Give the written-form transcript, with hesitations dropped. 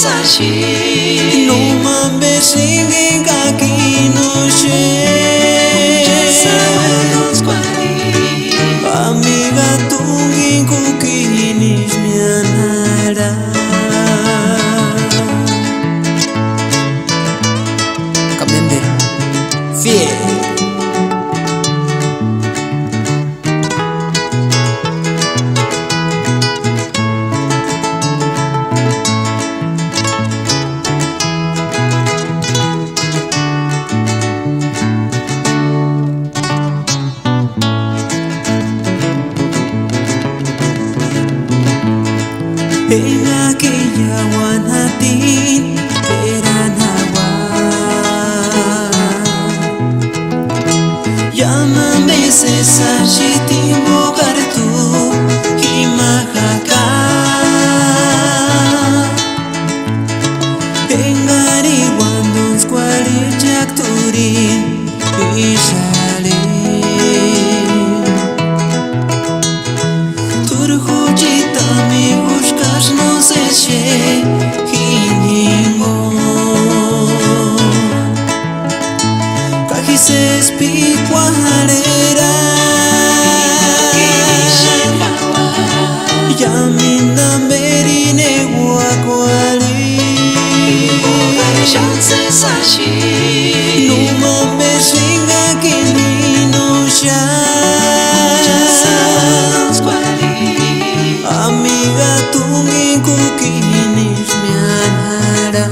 sashi Numa besingin kaki no she Sawados kwali Amiga tungin kukinis mianara Kabende Fiel En aquella guanatín eran agua. Llámame César Chitimo Gartu y Majaca. En Ariguandons Cuarichac Turín y Shalin Turjuchita mi buscas no sé che hiningo Cajise espicuarera Yaminda merine guacuali Chance sashi Numa beshinga kinino Sawados kwali Amiga tungin kukinis mianara